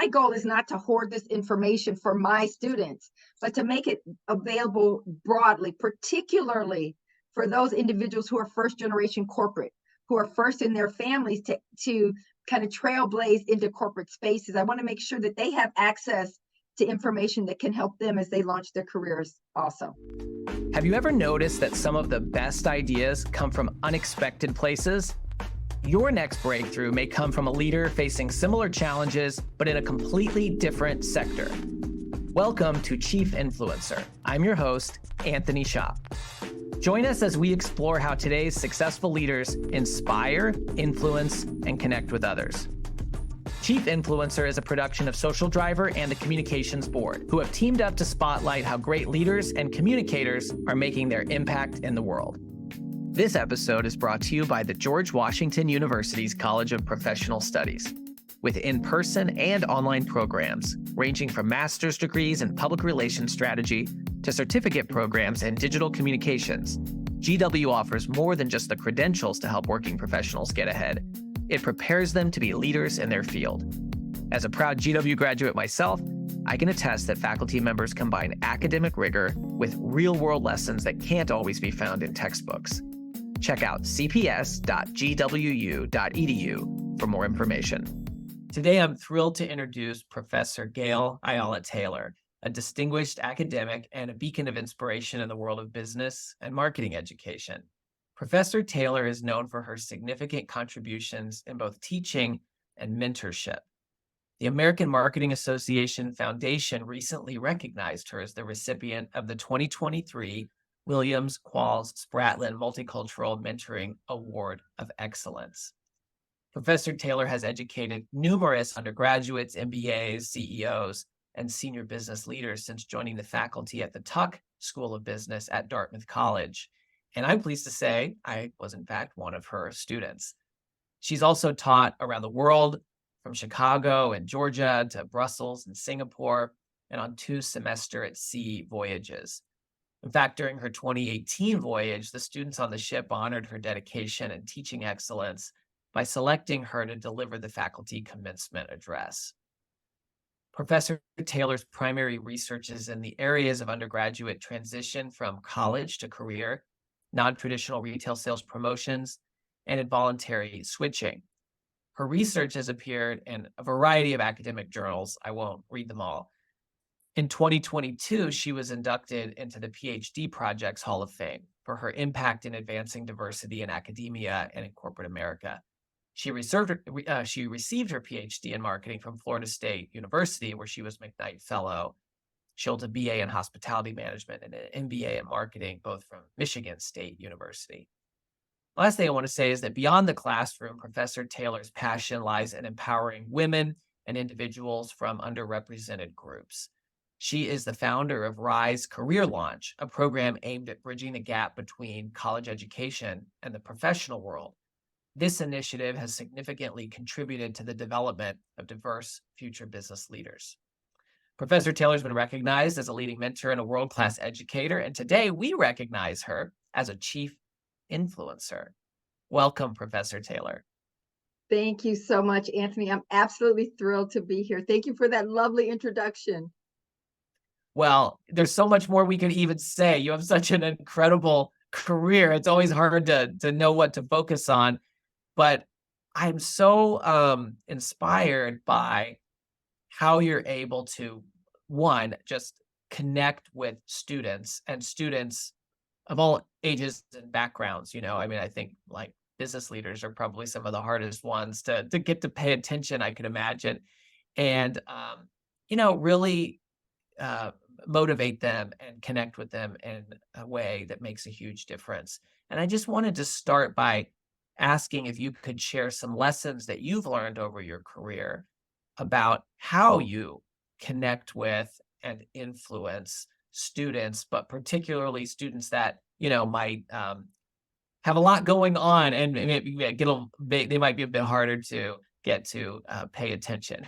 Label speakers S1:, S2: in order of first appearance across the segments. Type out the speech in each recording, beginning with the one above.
S1: my goal is not to hoard this information for my students, but to make it available broadly, particularly for those individuals who are first generation corporate, who are first in their families to kind of trailblaze into corporate spaces. I want to make sure that they have access to information that can help them as they launch their careers also.
S2: Have you ever noticed that some of the best ideas come from unexpected places? Your next breakthrough may come from a leader facing similar challenges, but in a completely different sector. Welcome to Chief Influencer. I'm your host, Anthony Shop. Join us as we explore how today's successful leaders inspire, influence, and connect with others. Chief Influencer is a production of Social Driver and the Communications Board, who have teamed up to spotlight how great leaders and communicators are making their impact in the world. This episode is brought to you by the George Washington University's College of Professional Studies. With in-person and online programs ranging from master's degrees in public relations strategy to certificate programs in digital communications, GW offers more than just the credentials to help working professionals get ahead. It prepares them to be leaders in their field. As a proud GW graduate myself, I can attest that faculty members combine academic rigor with real-world lessons that can't always be found in textbooks. Check out cps.gwu.edu for more information. Today, I'm thrilled to introduce Professor Gail Ayala Taylor, a distinguished academic and a beacon of inspiration in the world of business and marketing education. Professor Taylor is known for her significant contributions in both teaching and mentorship. The American Marketing Association Foundation recently recognized her as the recipient of the 2023 Williams Qualls Spratland Multicultural Mentoring Award of Excellence. Professor Taylor has educated numerous undergraduates, MBAs, CEOs, and senior business leaders since joining the faculty at the Tuck School of Business at Dartmouth College. And I'm pleased to say I was, in fact, one of her students. She's also taught around the world, from Chicago and Georgia to Brussels and Singapore, and on 2 semester-at-sea voyages. In fact, during her 2018 voyage, the students on the ship honored her dedication and teaching excellence by selecting her to deliver the faculty commencement address. Professor Taylor's primary research is in the areas of undergraduate transition from college to career, non-traditional retail sales promotions, and involuntary switching. Her research has appeared in a variety of academic journals. I won't read them all. In 2022, she was inducted into the PhD Projects Hall of Fame for her impact in advancing diversity in academia and in corporate America. She received her PhD in marketing from Florida State University, where she was McKnight Fellow. She holds a BA in hospitality management and an MBA in marketing, both from Michigan State University. Last thing I want to say is that beyond the classroom, Professor Taylor's passion lies in empowering women and individuals from underrepresented groups. She is the founder of Rise Career Launch, a program aimed at bridging the gap between college education and the professional world. This initiative has significantly contributed to the development of diverse future business leaders. Professor Taylor's been recognized as a leading mentor and a world-class educator, and today we recognize her as a chief influencer. Welcome, Professor Taylor.
S1: Thank you so much, Anthony. I'm absolutely thrilled to be here. Thank you for that lovely introduction.
S2: Well, there's so much more we could even say. You have such an incredible career. It's always hard to know what to focus on, but I'm so inspired by how you're able to, one, just connect with students and students of all ages and backgrounds. I think like business leaders are probably some of the hardest ones to get to pay attention, I can imagine, and, really motivate them and connect with them in a way that makes a huge difference. And I just wanted to start by asking if you could share some lessons that you've learned over your career about how you connect with and influence students, but particularly students that, might have a lot going on and maybe they might be a bit harder to get to pay attention.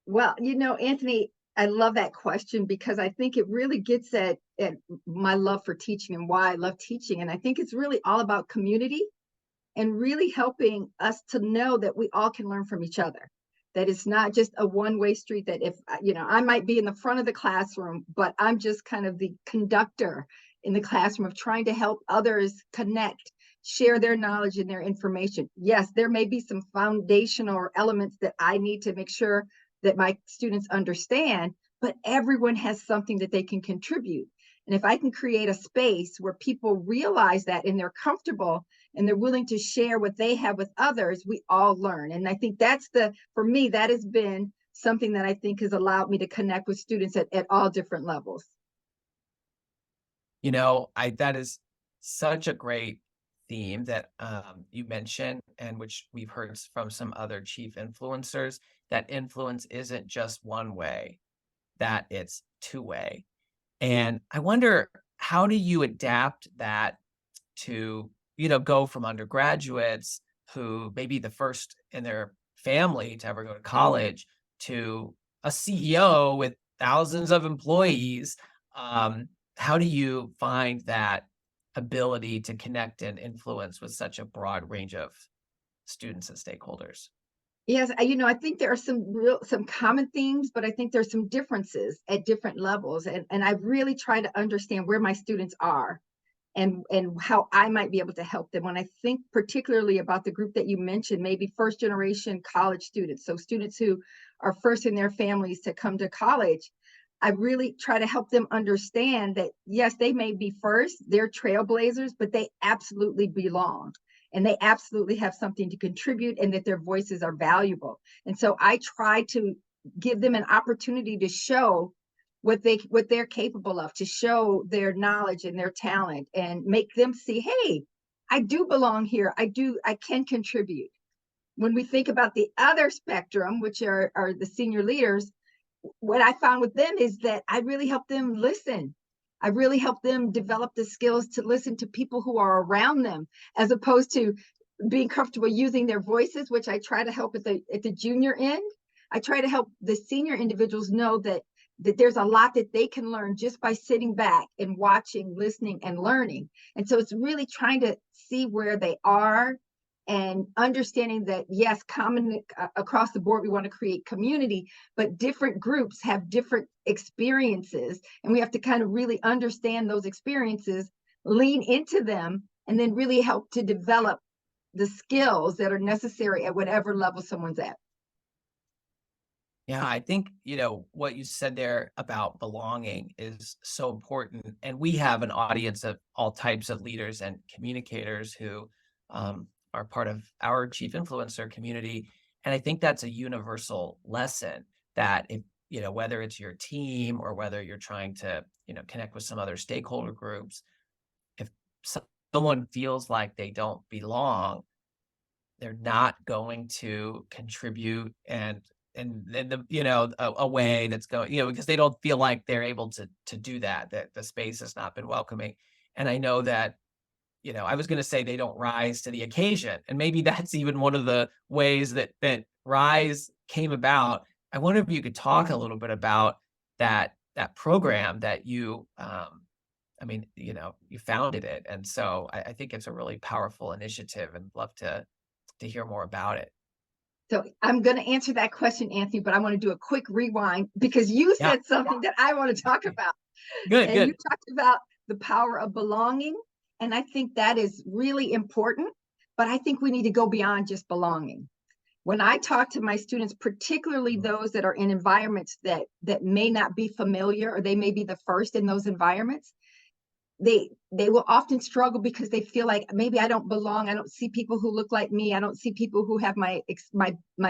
S1: Well, Anthony, I love that question because I think it really gets at my love for teaching and why I love teaching. And I think it's really all about community and really helping us to know that we all can learn from each other. that it's not just a one-way street, that if, I might be in the front of the classroom, but I'm just kind of the conductor in the classroom of trying to help others connect, share their knowledge and their information. Yes, there may be some foundational elements that I need to make sure that my students understand, but everyone has something that they can contribute. And if I can create a space where people realize that and they're comfortable and they're willing to share what they have with others, we all learn. And I think for me, that has been something that I think has allowed me to connect with students at all different levels.
S2: That is such a great theme that you mentioned, and which we've heard from some other chief influencers, that influence isn't just one way, that it's two-way. And I wonder, how do you adapt that to, go from undergraduates who may be the first in their family to ever go to college to a CEO with thousands of employees? Um, how do you find that ability to connect and influence with such a broad range of students and stakeholders?
S1: Yes, I think there are some common themes, but I think there's some differences at different levels. And I really try to understand where my students are and how I might be able to help them. When I think particularly about the group that you mentioned, maybe first generation college students, so students who are first in their families to come to college, I really try to help them understand that, yes, they may be first, they're trailblazers, but they absolutely belong. And they absolutely have something to contribute, and that their voices are valuable. And so I try to give them an opportunity to show what they're capable of, to show their knowledge and their talent, and make them see, hey, I do belong here. I can contribute. When we think about the other spectrum, which are the senior leaders, what I found with them is that I really help them listen. I really help them develop the skills to listen to people who are around them, as opposed to being comfortable using their voices, which I try to help at the junior end. I try to help the senior individuals know that there's a lot that they can learn just by sitting back and watching, listening, and learning. And so it's really trying to see where they are and understanding that, yes, common across the board, we want to create community, but different groups have different experiences, and we have to kind of really understand those experiences, lean into them, and then really help to develop the skills that are necessary at whatever level someone's at.
S2: Yeah, I think, what you said there about belonging is so important. And we have an audience of all types of leaders and communicators who are part of our chief influencer community. And I think that's a universal lesson, that if, whether it's your team or whether you're trying to, connect with some other stakeholder groups, if someone feels like they don't belong, they're not going to contribute and a way that's going, because they don't feel like they're able to do that the space has not been welcoming. And I know that, I was going to say they don't rise to the occasion, and maybe that's even one of the ways that rise came about. I wonder if you could talk a little bit about that program that you founded it, and so I think it's a really powerful initiative, and love to hear more about it.
S1: So I'm going to answer that question, Anthony, but I want to do a quick rewind because you
S2: Yeah.
S1: said something that I want to talk
S2: Okay.
S1: about.
S2: Good,
S1: And you
S2: good.
S1: talked about the power of belonging. And I think that is really important. But I think we need to go beyond just belonging. When I talk to my students, particularly those that are in environments that may not be familiar, or they may be the first in those environments, they will often struggle because they feel like, maybe I don't belong. I don't see people who look like me. I don't see people who have my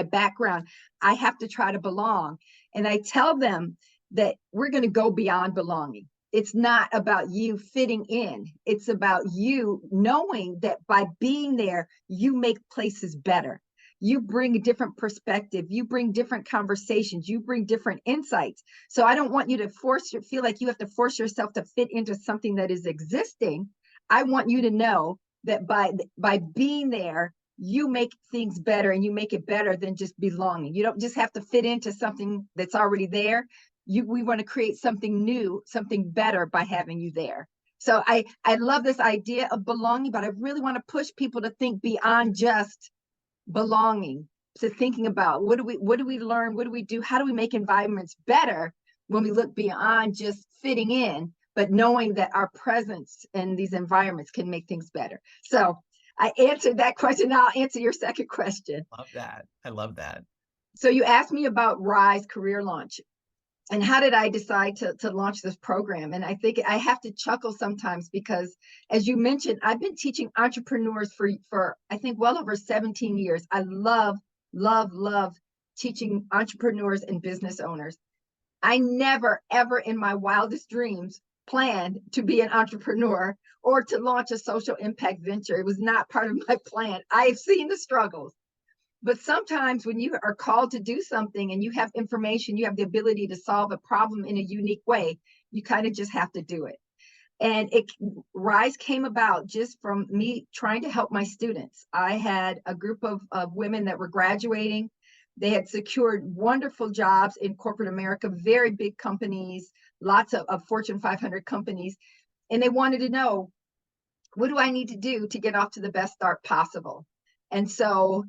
S1: background. I have to try to belong. And I tell them that we're going to go beyond belonging. It's not about you fitting in. It's about you knowing that by being there, you make places better. You bring a different perspective. You bring different conversations. You bring different insights. So I don't want you to feel like you have to force yourself to fit into something that is existing. I want you to know that by being there, you make things better, and you make it better than just belonging. You don't just have to fit into something that's already there. We want to create something new, something better by having you there. So I love this idea of belonging, but I really want to push people to think beyond just belonging, to thinking about what do we learn, what do we do, how do we make environments better when we look beyond just fitting in, but knowing that our presence in these environments can make things better. So I answered that question. Now I'll answer your second question.
S2: Love that. I love that.
S1: So you asked me about Rise Career Launch and how did I decide to launch this program? And I think I have to chuckle sometimes because, as you mentioned, I've been teaching entrepreneurs for I think well over 17 years. I love, love, love teaching entrepreneurs and business owners. I never, ever in my wildest dreams planned to be an entrepreneur or to launch a social impact venture. It was not part of my plan. I've seen the struggles. But sometimes when you are called to do something and you have information, you have the ability to solve a problem in a unique way, you kind of just have to do it. And Rise came about just from me trying to help my students. I had a group of women that were graduating. They had secured wonderful jobs in corporate America, very big companies, lots of Fortune 500 companies. And they wanted to know, what do I need to do to get off to the best start possible? And so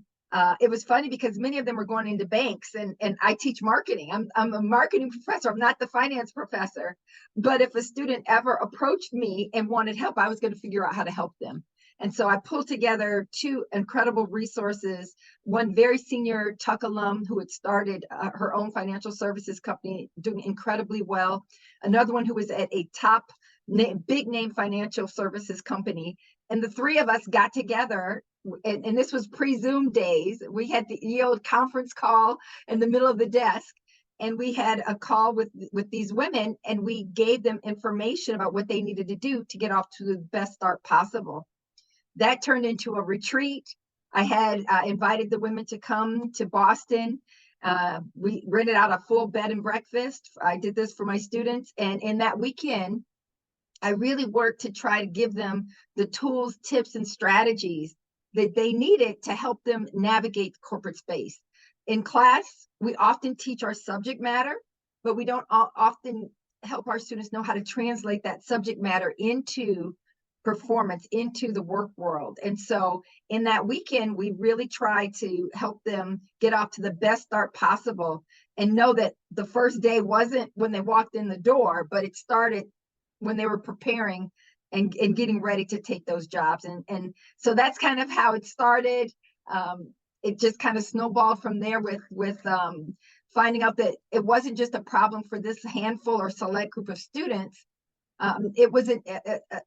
S1: it was funny because many of them were going into banks and I teach marketing. I'm a marketing professor. I'm not the finance professor. But if a student ever approached me and wanted help, I was going to figure out how to help them. And so I pulled together two incredible resources, one very senior Tuck alum who had started her own financial services company, doing incredibly well. Another one who was at a top big name financial services company. And the three of us got together, and this was pre-Zoom days. We had the old conference call in the middle of the desk. And we had a call with these women, and we gave them information about what they needed to do to get off to the best start possible. That turned into a retreat. I had invited the women to come to Boston. We rented out a full bed and breakfast. I did this for my students. And in that weekend, I really worked to try to give them the tools, tips, and strategies that they needed to help them navigate the corporate space. In class, we often teach our subject matter, but we don't often help our students know how to translate that subject matter into performance, into the work world. And so in that weekend, we really tried to help them get off to the best start possible and know that the first day wasn't when they walked in the door, but it started when they were preparing and getting ready to take those jobs. And so that's kind of how it started. It just kind of snowballed from there with finding out that it wasn't just a problem for this handful or select group of students. It was an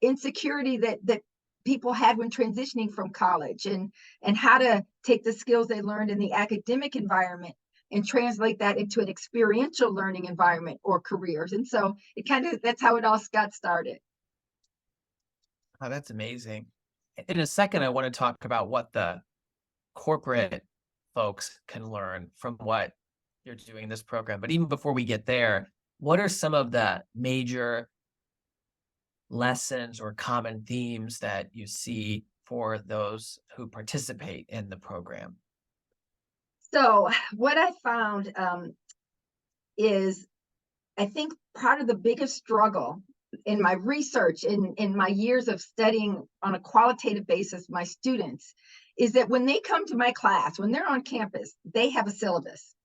S1: insecurity that people had when transitioning from college, and how to take the skills they learned in the academic environment and translate that into an experiential learning environment or careers. And so that's how it all got started.
S2: Oh, that's amazing. In a second, I want to talk about what the corporate folks can learn from what you're doing in this program. But even before we get there, what are some of the major lessons or common themes that you see for those who participate in the program?
S1: So what I found is, I think part of the biggest struggle in my research, in my years of studying on a qualitative basis my students, is that when they come to my class, when they're on campus, they have a syllabus.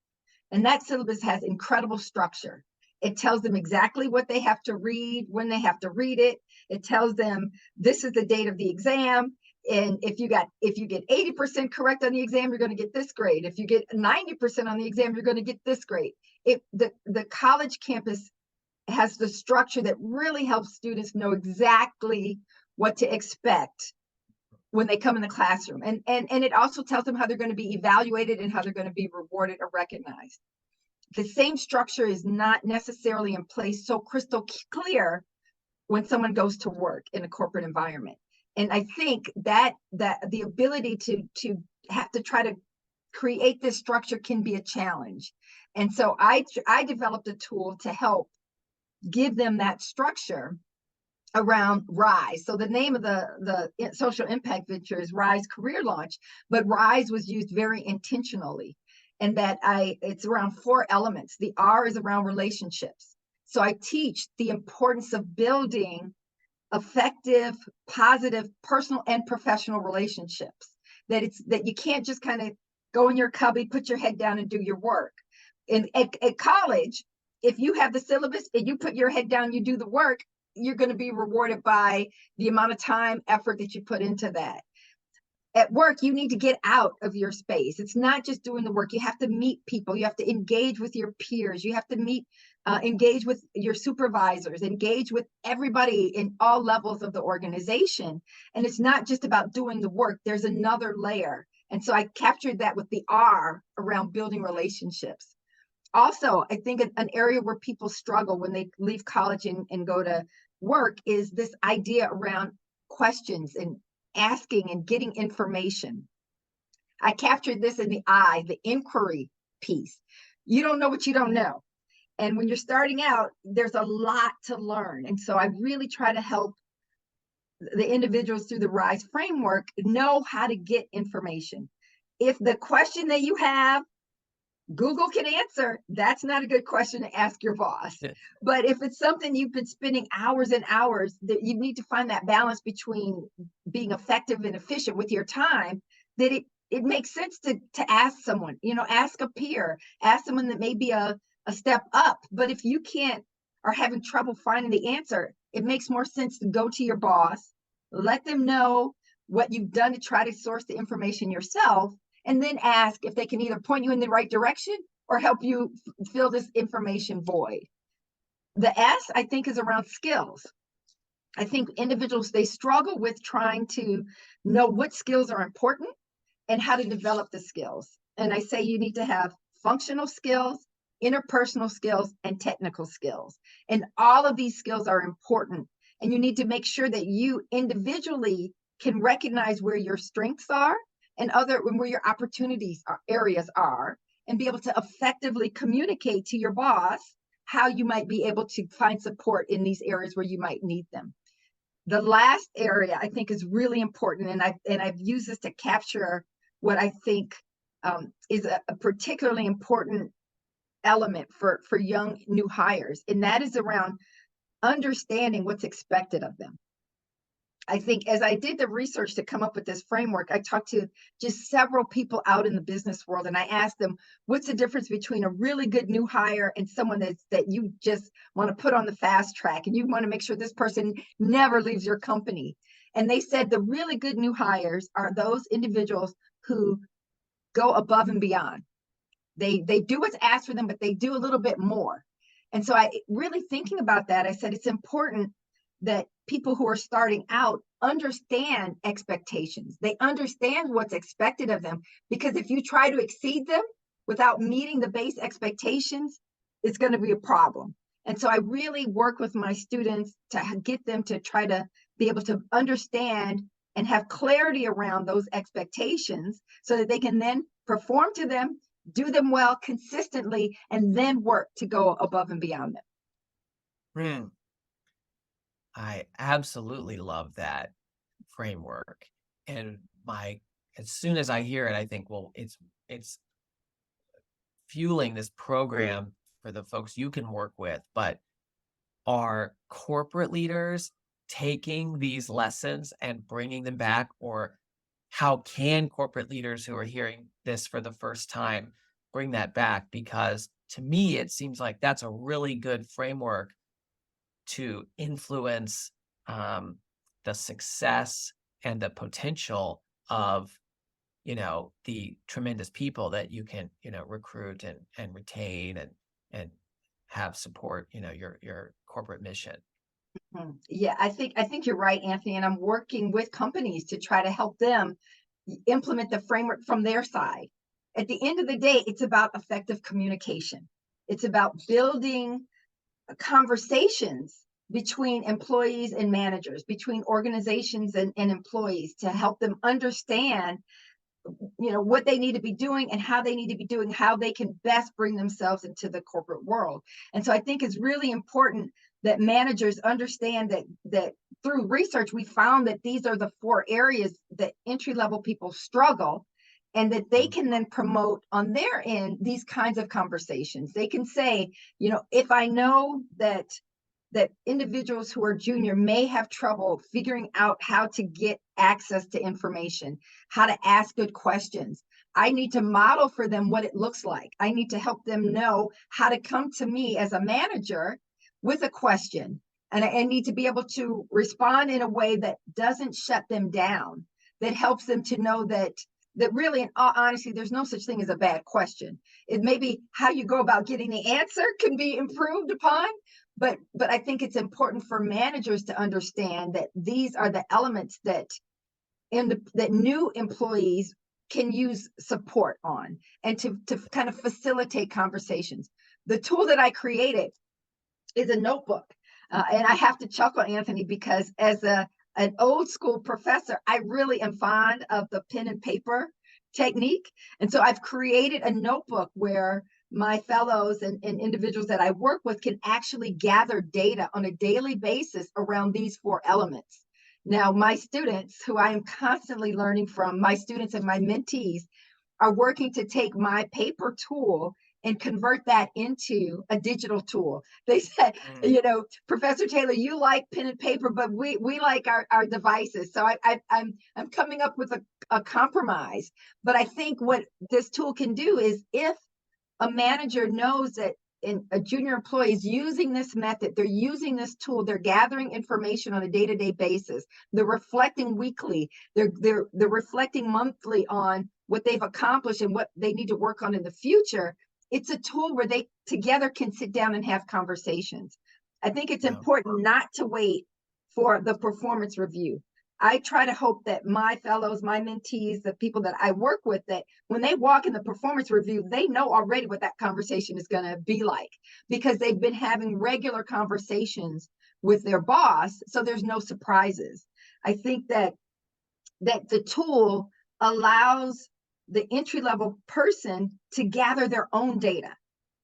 S1: And that syllabus has incredible structure. It tells them exactly what they have to read, when they have to read it. It tells them this is the date of the exam. And if you get 80% correct on the exam, you're going to get this grade. If you get 90% on the exam, you're going to get this grade. The college campus has the structure that really helps students know exactly what to expect when they come in the classroom. And it also tells them how they're going to be evaluated and how they're going to be rewarded or recognized. The same structure is not necessarily in place so crystal clear when someone goes to work in a corporate environment. And I think that the ability to have to try to create this structure can be a challenge. And so I developed a tool to help give them that structure around Rise. So the name of the social impact venture is Rise Career Launch, but Rise was used very intentionally. And that it's around 4 elements. The R is around relationships. So I teach the importance of building effective, positive, personal and professional relationships. That you can't just kind of Go in your cubby, put your head down and do your work. At college, if you have the syllabus and you put your head down, you do the work, you're going to be rewarded by the amount of time, effort that you put into that. At work, you need to get out of your space. It's not just doing the work. You have to meet people. You have to engage with your peers. You have to engage with your supervisors, engage with everybody in all levels of the organization. And it's not just about doing the work. There's another layer. And so I captured that with the R around building relationships. Also, I think an area where people struggle when they leave college and go to work is this idea around questions and asking and getting information. I captured this in the I, the inquiry piece. You don't know what you don't know. And when you're starting out, there's a lot to learn. And so I really try to help the individuals through the RISE framework know how to get information. If the question that you have, Google can answer, that's not a good question to ask your boss.
S2: Yeah.
S1: But if it's something you've been spending hours and hours, that you need to find that balance between being effective and efficient with your time, that it makes sense to ask someone, ask a peer, ask someone that may be a step up. But if you can't, are having trouble finding the answer, it makes more sense to go to your boss, let them know what you've done to try to source the information yourself, and then ask if they can either point you in the right direction or help you fill this information void. The S, I think, is around skills. I think individuals, they struggle with trying to know what skills are important and how to develop the skills. And I say you need to have functional skills, interpersonal skills, and technical skills. And all of these skills are important. And you need to make sure that you individually can recognize where your strengths are and where your opportunities areas are, and be able to effectively communicate to your boss how you might be able to find support in these areas where you might need them. The last area I think is really important, and I've used this to capture what I think is a particularly important element for young new hires, and that is around understanding what's expected of them. I think as I did the research to come up with this framework, I talked to just several people out in the business world, and I asked them, what's the difference between a really good new hire and someone that you just want to put on the fast track and you want to make sure this person never leaves your company? And they said the really good new hires are those individuals who go above and beyond. They do what's asked for them, but they do a little bit more. And so I really thinking about that, I said it's important that people who are starting out understand expectations. They understand what's expected of them, because if you try to exceed them without meeting the base expectations, it's going to be a problem. And so I really work with my students to get them to try to be able to understand and have clarity around those expectations so that they can then perform to them, do them well consistently, and then work to go above and beyond them.
S2: I absolutely love that framework. And as soon as I hear it, I think, well, it's fueling this program for the folks you can work with, but are corporate leaders taking these lessons and bringing them back? Or how can corporate leaders who are hearing this for the first time bring that back? Because to me, it seems like that's a really good framework to influence the success and the potential of the tremendous people that you can recruit and retain and have support your corporate mission.
S1: Yeah, I think you're right, Anthony, and I'm working with companies to try to help them implement the framework from their side. At the end of the day, it's about effective communication. It's about building conversations between employees and managers, between organizations and employees, to help them understand what they need to be doing and how they need to be doing, how they can best bring themselves into the corporate world. And so I think it's really important that managers understand that through research, we found that these are the 4 areas that entry-level people struggle, and that they can then promote on their end these kinds of conversations. They can say, if I know that individuals who are junior may have trouble figuring out how to get access to information, how to ask good questions, I need to model for them what it looks like. I need to help them know how to come to me as a manager with a question. And I need to be able to respond in a way that doesn't shut them down, that helps them to know that really, in all honesty, there's no such thing as a bad question. It may be how you go about getting the answer can be improved upon, but I think it's important for managers to understand that these are the elements that that new employees can use support on, and to kind of facilitate conversations. The tool that I created is a notebook. And I have to chuckle, Anthony, because as an old school professor, I really am fond of the pen and paper technique. And so I've created a notebook where my fellows and individuals that I work with can actually gather data on a daily basis around these 4 elements. Now, my students, who I am constantly learning from, my students and my mentees, are working to take my paper tool and convert that into a digital tool. They said, Professor Taylor, you like pen and paper, but we like our devices. So I'm coming up with a compromise. But I think what this tool can do is, if a manager knows that a junior employee is using this method, they're using this tool, they're gathering information on a day-to-day basis, they're reflecting weekly, they're reflecting monthly on what they've accomplished and what they need to work on in the future. It's a tool where they together can sit down and have conversations. I think it's important not to wait for the performance review. I try to hope that my fellows, my mentees, the people that I work with, that when they walk in the performance review, they know already what that conversation is going to be like, because they've been having regular conversations with their boss. So there's no surprises. I think that the tool allows the entry-level person to gather their own data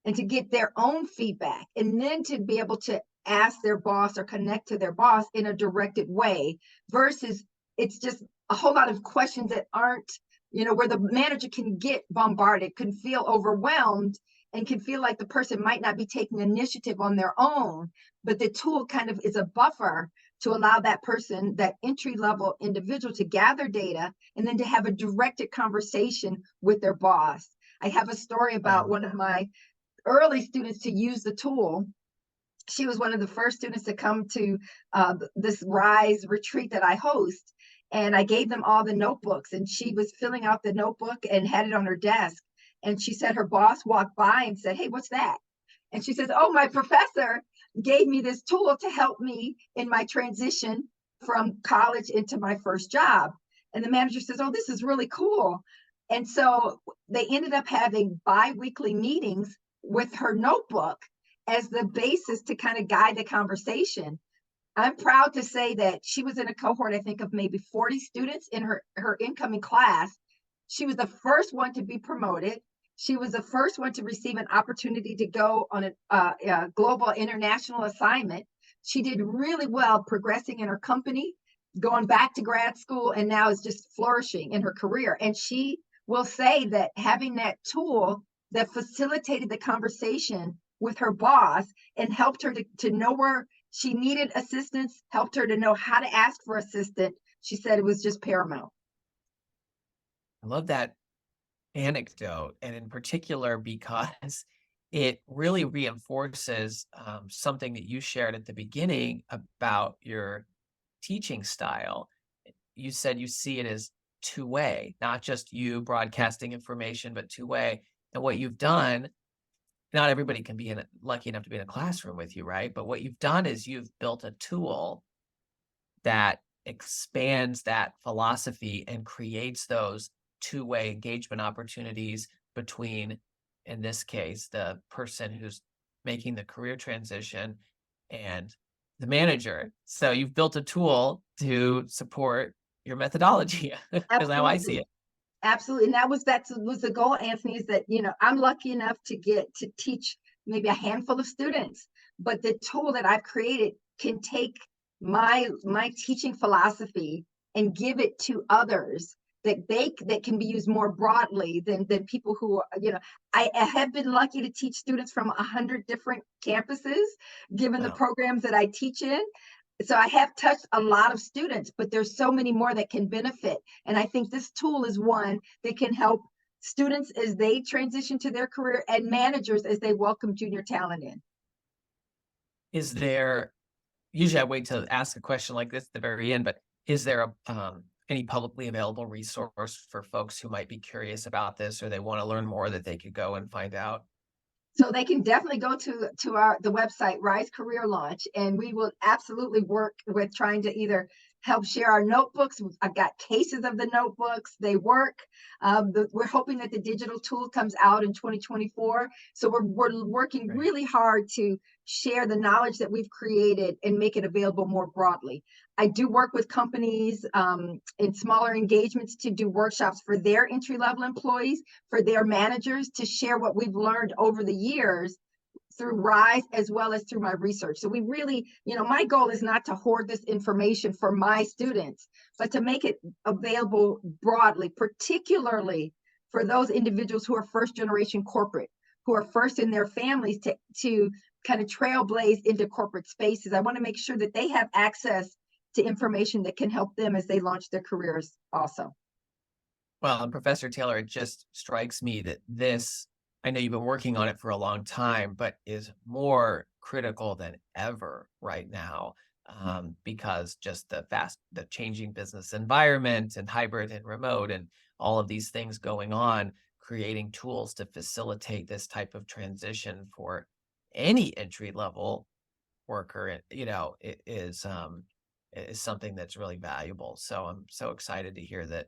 S1: and to get their own feedback, and then to be able to ask their boss or connect to their boss in a directed way, versus it's just a whole lot of questions that aren't, where the manager can get bombarded, can feel overwhelmed, and can feel like the person might not be taking initiative on their own. But the tool kind of is a buffer to allow that person, that entry-level individual, to gather data and then to have a directed conversation with their boss. I have a story about one of my early students to use the tool. She was one of the first students to come to this RISE retreat that I host. And I gave them all the notebooks, and she was filling out the notebook and had it on her desk. And she said her boss walked by and said, "Hey, what's that?" And she says, "Oh, my professor gave me this tool to help me in my transition from college into my first job." And the manager says, "Oh, this is really cool." And so they ended up having bi-weekly meetings with her notebook as the basis to kind of guide the conversation. I'm proud to say that she was in a cohort, I think, of maybe 40 students in her incoming class. She was the first one to be promoted. She was the first one to receive an opportunity to go on a global international assignment. She did really well progressing in her company, going back to grad school, and now is just flourishing in her career. And she will say that having that tool that facilitated the conversation with her boss and helped her to know where she needed assistance, helped her to know how to ask for assistance, she said it was just paramount.
S2: I love that anecdote, and in particular because it really reinforces something that you shared at the beginning about your teaching style. You said you see it as two-way, not just you broadcasting information, but two-way. And what you've done, not everybody can be lucky enough to be in a classroom with you, right? But what you've done is you've built a tool that expands that philosophy and creates those two-way engagement opportunities between, in this case, the person who's making the career transition and the manager. So you've built a tool to support your methodology, is how I see it.
S1: Absolutely. And that was the goal, Anthony, is that, I'm lucky enough to get to teach maybe a handful of students, but the tool that I've created can take my teaching philosophy and give it to others that can be used more broadly than people who, I have been lucky to teach students from 100 different campuses, given the programs that I teach in. So I have touched a lot of students, but there's so many more that can benefit. And I think this tool is one that can help students as they transition to their career, and managers as they welcome junior talent in.
S2: Is there usually I wait to ask a question like this at the very end, but is there any publicly available resource for folks who might be curious about this or they want to learn more that they could go and find out?
S1: So they can definitely go to the website Rise Career Launch, and we will absolutely work with trying to either help share our notebooks. I've got cases of the notebooks; they work. We're hoping that the digital tool comes out in 2024. So we're working
S2: Right.
S1: really hard to share the knowledge that we've created and make it available more broadly. I do work with companies in smaller engagements to do workshops for their entry level employees, for their managers, to share what we've learned over the years through Rise as well as through my research. So we really, my goal is not to hoard this information for my students, but to make it available broadly, particularly for those individuals who are first generation corporate, who are first in their families to kind of trailblaze into corporate spaces. I want to make sure that they have access to information that can help them as they launch their careers also.
S2: Well, and Professor Taylor, it just strikes me that this, I know you've been working on it for a long time, but is more critical than ever right now, because just the changing business environment and hybrid and remote and all of these things going on, creating tools to facilitate this type of transition for any entry level worker, it is something that's really valuable. So I'm so excited to hear that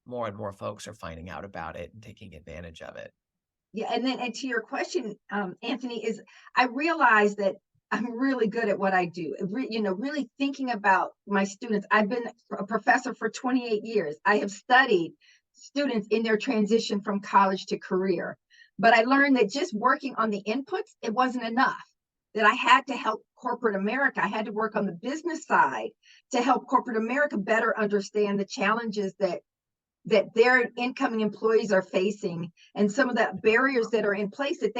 S2: more and more folks are finding out about it and taking advantage of it.
S1: Yeah, and to your question, Anthony, is I realize that I'm really good at what I do. Really thinking about my students. I've been a professor for 28 years. I have studied students in their transition from college to career, but I learned that just working on the inputs, it wasn't enough. That I had to help corporate America. I had to work on the business side to help corporate America better understand the challenges that their incoming employees are facing, and some of the barriers that are in place that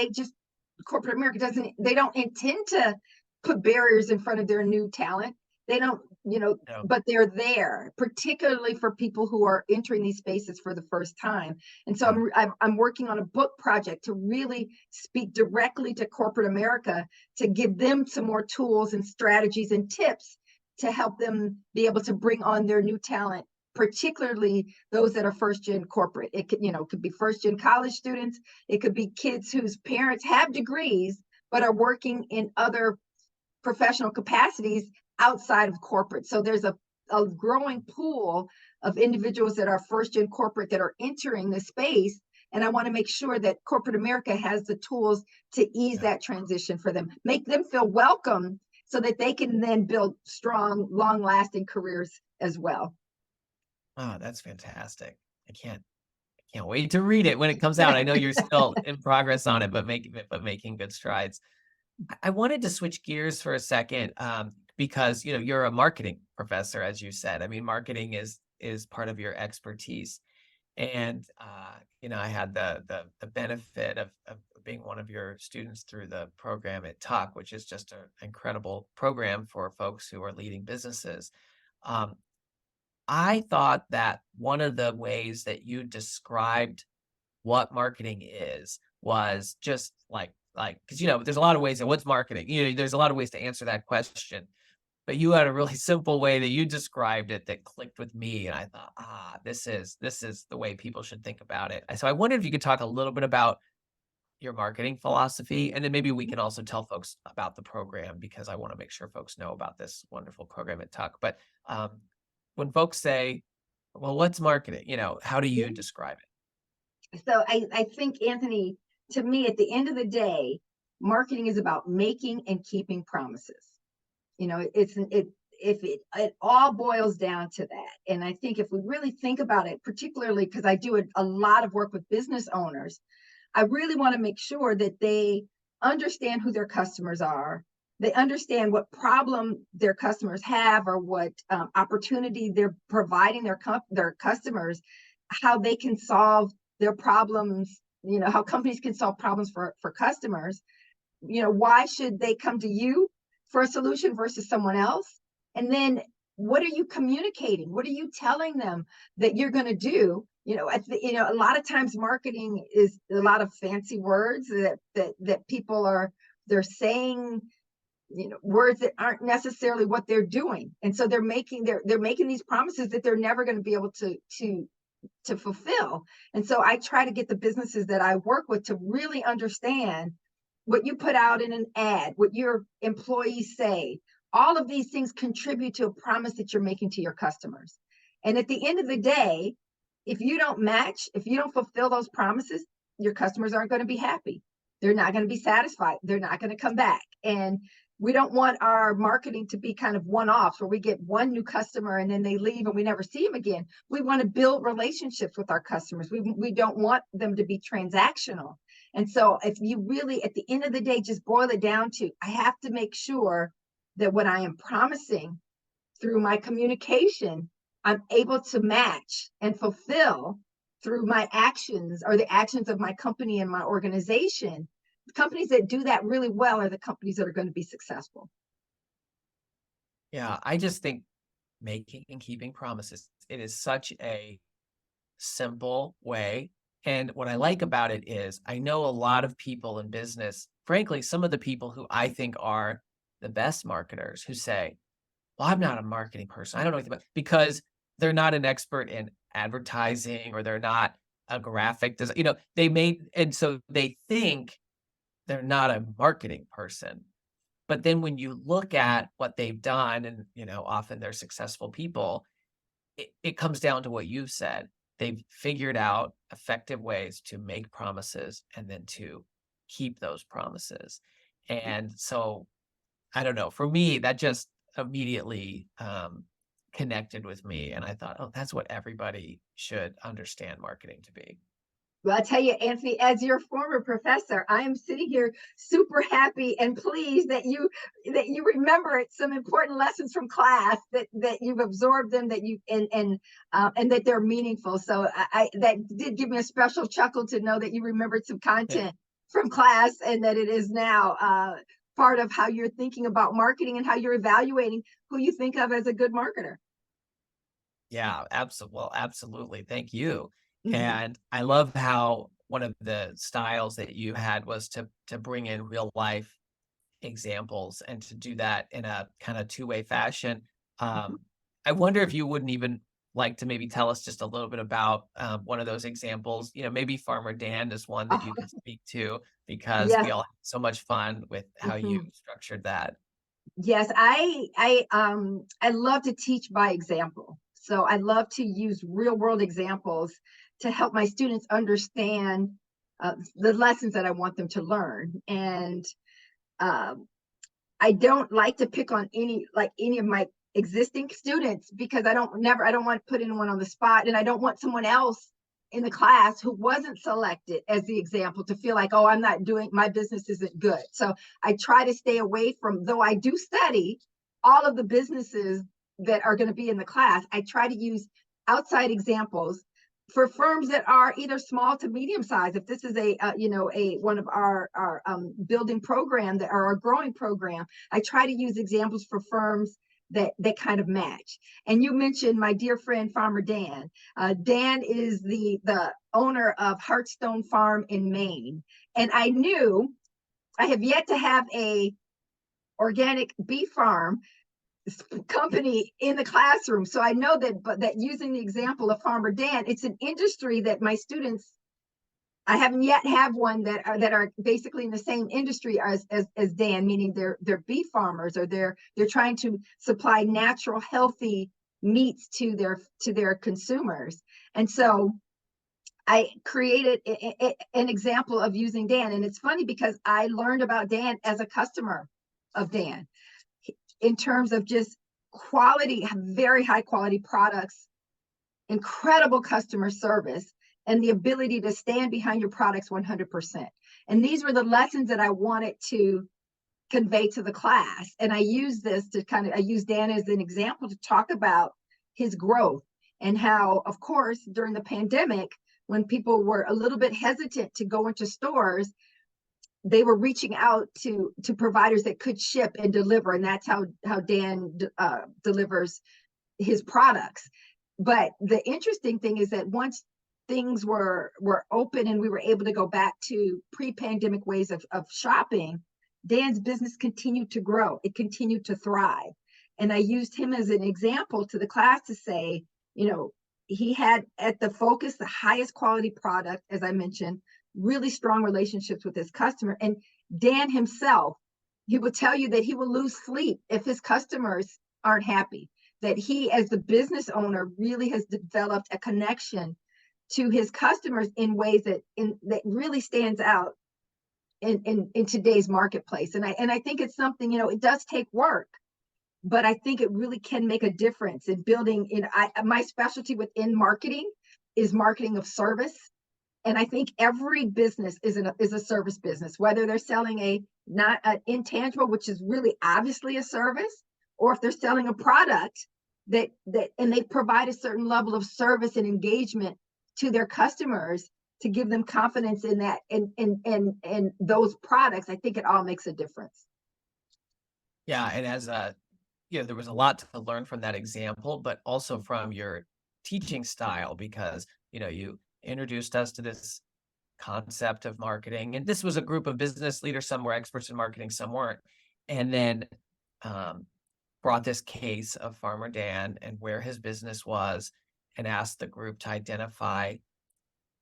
S1: corporate America they don't intend to put barriers in front of their new talent. They don't,
S2: No,
S1: but they're there, particularly for people who are entering these spaces for the first time. And so
S2: yeah,
S1: I'm working on a book project to really speak directly to corporate America, to give them some more tools and strategies and tips to help them be able to bring on their new talent, particularly those that are first gen corporate. It could be first gen college students. It could be kids whose parents have degrees but are working in other professional capacities outside of corporate. So there's a growing pool of individuals that are first gen corporate that are entering the space. And I want to make sure that corporate America has the tools to ease
S2: yeah.
S1: that transition for them, make them feel welcome so that they can then build strong, long lasting careers as well.
S2: Oh, that's fantastic. I can't wait to read it when it comes out. I know you're still in progress on it, but making good strides. I wanted to switch gears for a second, because you're a marketing professor, as you said. I mean, marketing is part of your expertise, and I had the benefit of being one of your students through the program at Talk, which is just an incredible program for folks who are leading businesses. Um, I thought that one of the ways that you described what marketing is was just like because there's a lot of ways that what's marketing. There's a lot of ways to answer that question, but you had a really simple way that you described it that clicked with me, and I thought, this is the way people should think about it. So I wondered if you could talk a little bit about your marketing philosophy, and then maybe we can also tell folks about the program because I want to make sure folks know about this wonderful program at Tuck. But when folks say, "Well, what's marketing?" How do you describe it?
S1: So I think, Anthony, to me, at the end of the day, marketing is about making and keeping promises. It all boils down to that. And I think if we really think about it, particularly because I do a lot of work with business owners, I really want to make sure that they understand who their customers are. They understand what problem their customers have, or what opportunity they're providing their customers, how they can solve their problems, how companies can solve problems for customers. Why should they come to you for a solution versus someone else? And then what are you communicating? What are you telling them that you're going to do? A lot of times marketing is a lot of fancy words that people they're saying, words that aren't necessarily what they're doing. And so they're making these promises that they're never going to be able to fulfill. And so I try to get the businesses that I work with to really understand what you put out in an ad, what your employees say. All of these things contribute to a promise that you're making to your customers. And at the end of the day, if you don't fulfill those promises, your customers aren't going to be happy. They're not going to be satisfied. They're not going to come back. And we don't want our marketing to be kind of one-offs where we get one new customer and then they leave and we never see them again. We want to build relationships with our customers. We don't want them to be transactional. And so if you really, at the end of the day, just boil it down to, I have to make sure that what I am promising through my communication, I'm able to match and fulfill through my actions or the actions of my company and my organization. The companies that do that really well are the companies that are going to be successful.
S2: Yeah, I just think making and keeping promises, it is such a simple way. And what I like about it is I know a lot of people in business, frankly, some of the people who I think are the best marketers who say, well, I'm not a marketing person. I don't know anything about because they're not an expert in advertising or they're not a graphic design, and so they think they're not a marketing person. But then when you look at what they've done and, often they're successful people, it comes down to what you've said. They've figured out effective ways to make promises and then to keep those promises. And so, I don't know, for me, that just immediately connected with me. And I thought, oh, that's what everybody should understand marketing to be.
S1: Well, I'll tell you, Anthony, as your former professor, I am sitting here super happy and pleased that you remember some important lessons from class, that you've absorbed them, that you and that they're meaningful. So I that did give me a special chuckle to know that you remembered some content from class and that it is now part of how you're thinking about marketing and how you're evaluating who you think of as a good marketer.
S2: Yeah, absolutely. Well, absolutely. Thank you.
S1: Mhm.
S2: And I love how one of the styles that you had was to bring in real life examples and to do that in a kind of two-way fashion.
S1: Mhm.
S2: I wonder if you wouldn't even like to maybe tell us just a little bit about one of those examples. Maybe Farmer Dan is one that you
S1: Oh,
S2: can speak to because we
S1: yes.
S2: all had so much fun with how you
S1: Mhm.
S2: structured that.
S1: Yes, I love to teach by example. So I love to use real world examples to help my students understand the lessons that I want them to learn. And um, I don't like to pick on any of my existing students because I don't want to put anyone on the spot, and I don't want someone else in the class who wasn't selected as the example to feel like, oh, I'm not doing, my business isn't good. So I try to stay away from, though I do study all of the businesses that are going to be in the class, I try to use outside examples for firms that are either small to medium size. If this is a one of our building program that are a growing program, I try to use examples for firms that kind of match. And you mentioned my dear friend Farmer Dan. Dan is the owner of Hearthstone Farm in Maine, and I have yet to have a organic beef farm company in the classroom. So I know that using the example of Farmer Dan, it's an industry that my students, I haven't yet have one that are basically in the same industry as Dan, meaning they're beef farmers, or they're trying to supply natural, healthy meats to their consumers. And so I created an example of using Dan. And it's funny because I learned about Dan as a customer of Dan in terms of just quality, very high quality products, incredible customer service, and the ability to stand behind your products 100%. And these were the lessons that I wanted to convey to the class. And I use I use Dan as an example to talk about his growth and how, of course, during the pandemic, when people were a little bit hesitant to go into stores, they were reaching out to providers that could ship and deliver. And that's how Dan delivers his products. But the interesting thing is that once things were open and we were able to go back to pre-pandemic ways of shopping, Dan's business continued to grow. It continued to thrive. And I used him as an example to the class to say, he had at the focus the highest quality product, as I mentioned, really strong relationships with his customer. And Dan himself, he will tell you that he will lose sleep if his customers aren't happy, that he, as the business owner, really has developed a connection to his customers in ways that really stands out in today's marketplace. And I think it's something, it does take work, but I think it really can make a difference in building. My specialty within marketing is marketing of service. And I think every business is a service business, whether they're selling not an intangible, which is really obviously a service, or if they're selling a product that and they provide a certain level of service and engagement to their customers to give them confidence in that and those products. I think it all makes a difference.
S2: Yeah, and there was a lot to learn from that example, but also from your teaching style, because you introduced us to this concept of marketing, and this was a group of business leaders. Some were experts in marketing, some weren't, and then brought this case of Farmer Dan and where his business was, and asked the group to identify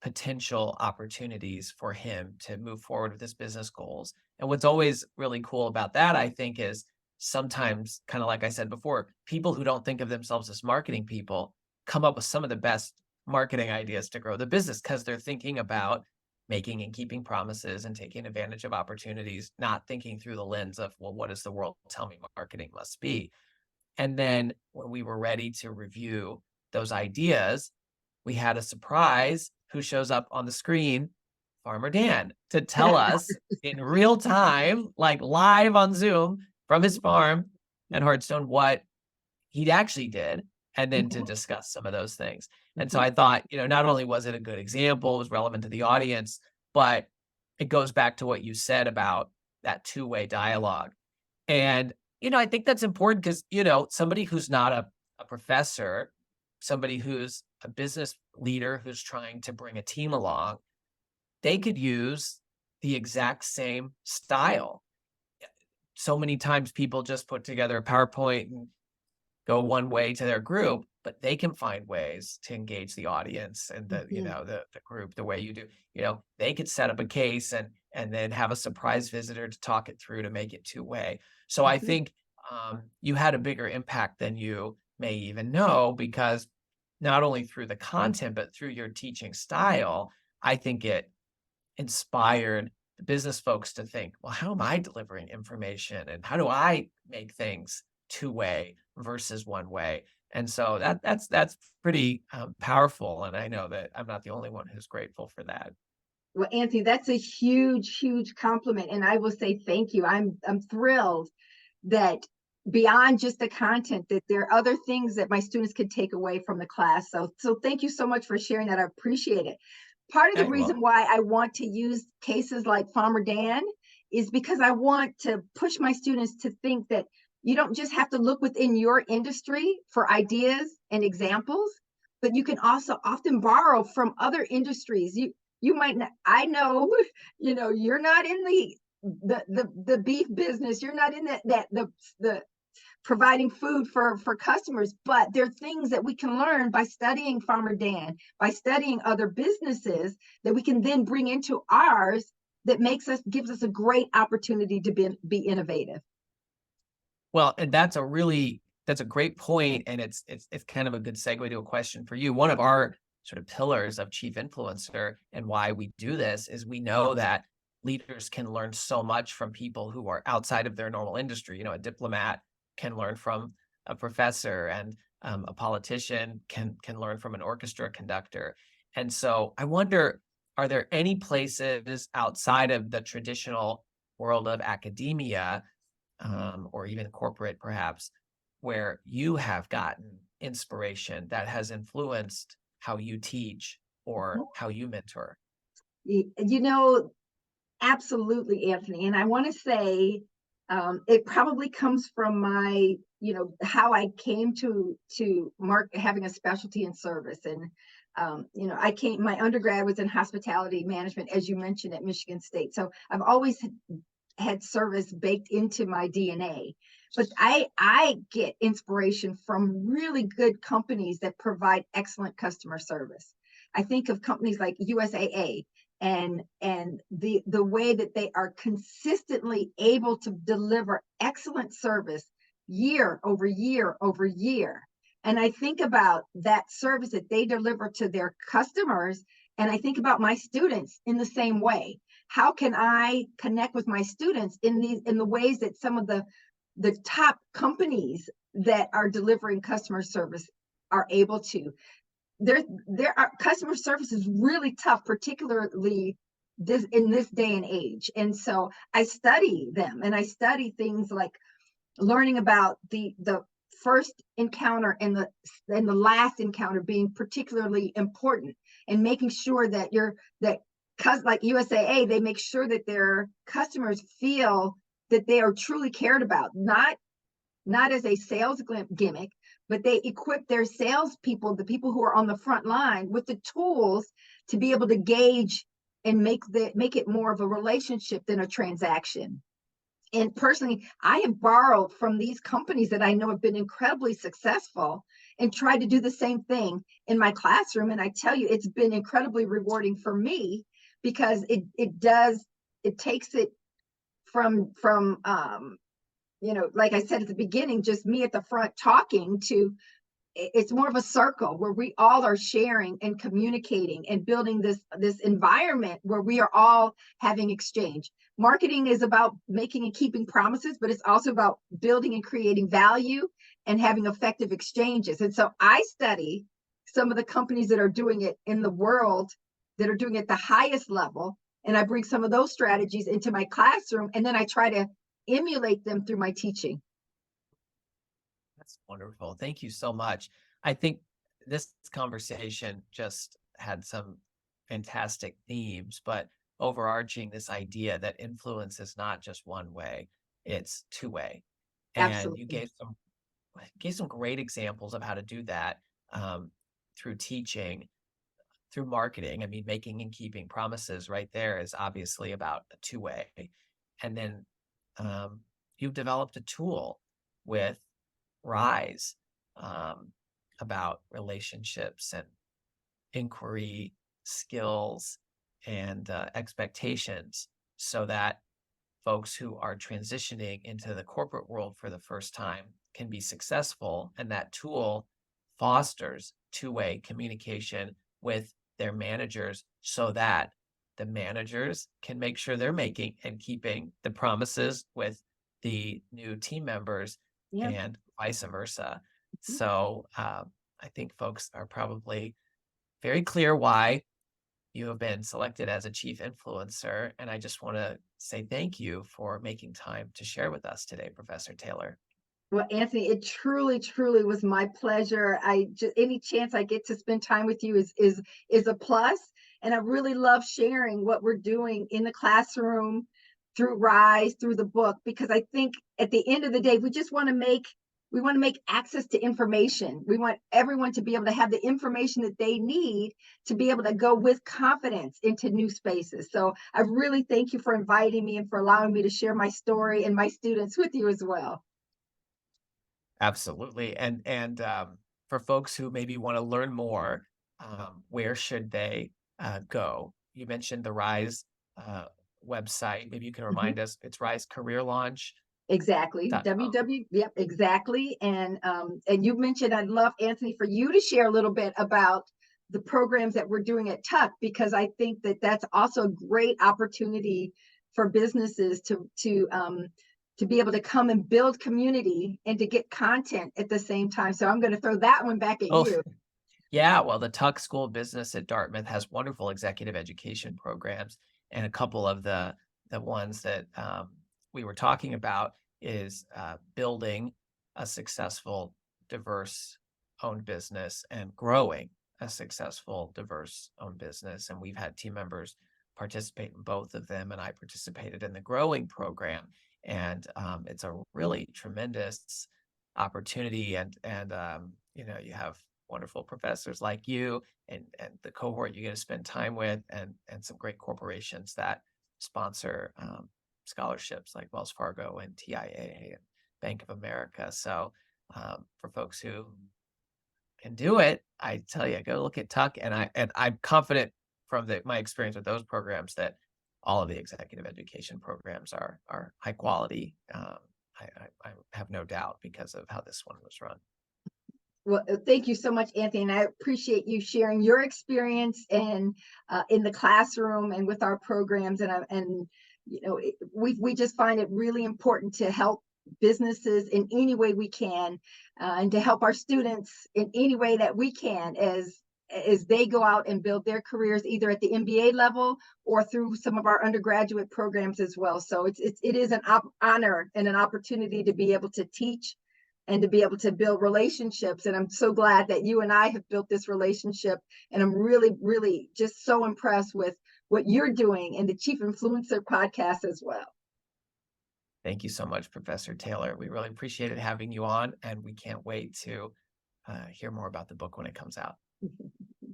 S2: potential opportunities for him to move forward with his business goals. And what's always really cool about that, I think, is sometimes, kind of like I said before, people who don't think of themselves as marketing people come up with some of the best marketing ideas to grow the business, because they're thinking about making and keeping promises and taking advantage of opportunities, not thinking through the lens of, well, what does the world tell me marketing must be? And then when we were ready to review those ideas, we had a surprise. Who shows up on the screen? Farmer Dan, to tell us in real time, like live on Zoom from his farm in Hardstone, what he actually did, and then to discuss some of those things. And so I thought, not only was it a good example, it was relevant to the audience, but it goes back to what you said about that two-way dialogue. And, I think that's important because, somebody who's not a professor, somebody who's a business leader who's trying to bring a team along, they could use the exact same style. So many times people just put together a PowerPoint and go one way to their group, but they can find ways to engage the audience and the group the way you do. They could set up a case and then have a surprise visitor to talk it through to make it two-way. So I think you had a bigger impact than you may even know, because not only through the content, but through your teaching style, I think it inspired the business folks to think, well, how am I delivering information, and how do I make things two-way versus one way? And so that's pretty powerful. And I know that I'm not the only one who's grateful for that.
S1: Well, Anthony, that's a huge, huge compliment. And I will say thank you. I'm thrilled that beyond just the content, that there are other things that my students could take away from the class. So thank you so much for sharing that. I appreciate it. Part of the reason why I want to use cases like Farmer Dan is because I want to push my students to think that you don't just have to look within your industry for ideas and examples, but you can also often borrow from other industries. You might not, I know, you're not in the beef business, you're not in the providing food for customers, but there are things that we can learn by studying Farmer Dan, by studying other businesses that we can then bring into ours, that gives us a great opportunity to be innovative.
S2: Well, and that's a great point, and it's kind of a good segue to a question for you. One of our sort of pillars of Chief Influencer and why we do this is we know that leaders can learn so much from people who are outside of their normal industry. A diplomat can learn from a professor, and a politician can learn from an orchestra conductor. And so I wonder, are there any places outside of the traditional world of academia, or even corporate perhaps, where you have gotten inspiration that has influenced how you teach or how you mentor?
S1: Absolutely, Anthony. And I want to say it probably comes from my, how I came to having a specialty in service. And My undergrad was in hospitality management, as you mentioned, at Michigan State. So I've always had service baked into my DNA. But I get inspiration from really good companies that provide excellent customer service. I think of companies like USAA and the way that they are consistently able to deliver excellent service year over year over year. And I think about that service that they deliver to their customers, and I think about my students in the same way. How can I connect with my students in the ways that some of the top companies that are delivering customer service are able to? There are customer service is really tough, particularly in this day and age. And so I study them, and I study things like learning about the first encounter and the last encounter being particularly important, and making sure that like USAA, they make sure that their customers feel that they are truly cared about, not as a sales gimmick, but they equip their salespeople, the people who are on the front line, with the tools to be able to gauge and make it more of a relationship than a transaction. And personally, I have borrowed from these companies that I know have been incredibly successful and tried to do the same thing in my classroom. And I tell you, it's been incredibly rewarding for me, because it takes it from like I said at the beginning, just me at the front talking, to it's more of a circle where we all are sharing and communicating and building this environment where we are all having exchange. Marketing is about making and keeping promises, but it's also about building and creating value and having effective exchanges. And so I study some of the companies that are doing it in the world, that are doing it at the highest level, and I bring some of those strategies into my classroom, and then I try to emulate them through my teaching.
S2: That's wonderful. Thank you so much. I think this conversation just had some fantastic themes, but overarching this idea that influence is not just one way, it's two-way. And you
S1: Absolutely.
S2: gave some great examples of how to do that, through teaching, through marketing. I mean, making and keeping promises right there is obviously about a two-way. And then you've developed a tool with Rise, about relationships and inquiry skills and expectations, so that folks who are transitioning into the corporate world for the first time can be successful. And that tool fosters two-way communication with their managers, so that the managers can make sure they're making and keeping the promises with the new team members,
S1: Yeah.
S2: and vice versa. So I think folks are probably very clear why you have been selected as a chief influencer. And I just want to say thank you for making time to share with us today, Professor Taylor.
S1: Well, Anthony, it truly, truly was my pleasure. Any chance I get to spend time with you is a plus, and I really love sharing what we're doing in the classroom, through Rise, through the book, because I think at the end of the day, we want to make access to information. We want everyone to be able to have the information that they need to be able to go with confidence into new spaces. So I really thank you for inviting me and for allowing me to share my story and my students with you as well.
S2: Absolutely. And for folks who maybe want to learn more, where should they go? You mentioned the Rise website. Maybe you can
S1: Mhm.
S2: remind us. It's risecareerlaunch.com.
S1: Exactly. Yep, exactly. And you mentioned, I'd love, Anthony, for you to share a little bit about the programs that we're doing at Tuck, because I think that that's also a great opportunity for businesses to be able to come and build community and to get content at the same time. So I'm going to throw that one back at
S2: Oh,
S1: you.
S2: yeah. Well, the Tuck School of Business at Dartmouth has wonderful executive education programs, and a couple of the ones that we were talking about is building a successful, diverse owned business and growing a successful, diverse owned business. And we've had team members participate in both of them, and I participated in the growing program. And it's a really tremendous opportunity, and you have wonderful professors like you and the cohort you get to spend time with, and some great corporations that sponsor scholarships like Wells Fargo and TIAA and Bank of America. So for folks who can do it, I tell you, go look at Tuck, and I'm confident from my experience with those programs that all of the executive education programs are high quality. I have no doubt because of how this one was run.
S1: Well, thank you so much, Anthony, and I appreciate you sharing your experience and in the classroom and with our programs. And you know, we just find it really important to help businesses in any way we can, and to help our students in any way that we can as they go out and build their careers, either at the MBA level or through some of our undergraduate programs as well. So it is an honor and an opportunity to be able to teach and to be able to build relationships. And I'm so glad that you and I have built this relationship. And I'm really, really just so impressed with what you're doing in the Chief Influencer podcast as well.
S2: Thank you so much, Professor Taylor. We really appreciated having you on, and we can't wait to hear more about the book when it comes out.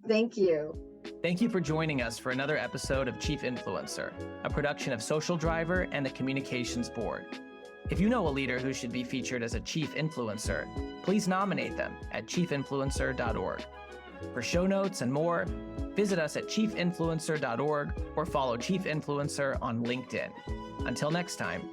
S1: Thank you.
S2: Thank you for joining us for another episode of Chief Influencer, a production of Social Driver and the Communications Board. If you know a leader who should be featured as a Chief Influencer, please nominate them at chiefinfluencer.org. For show notes and more, visit us at chiefinfluencer.org or follow Chief Influencer on LinkedIn. Until next time.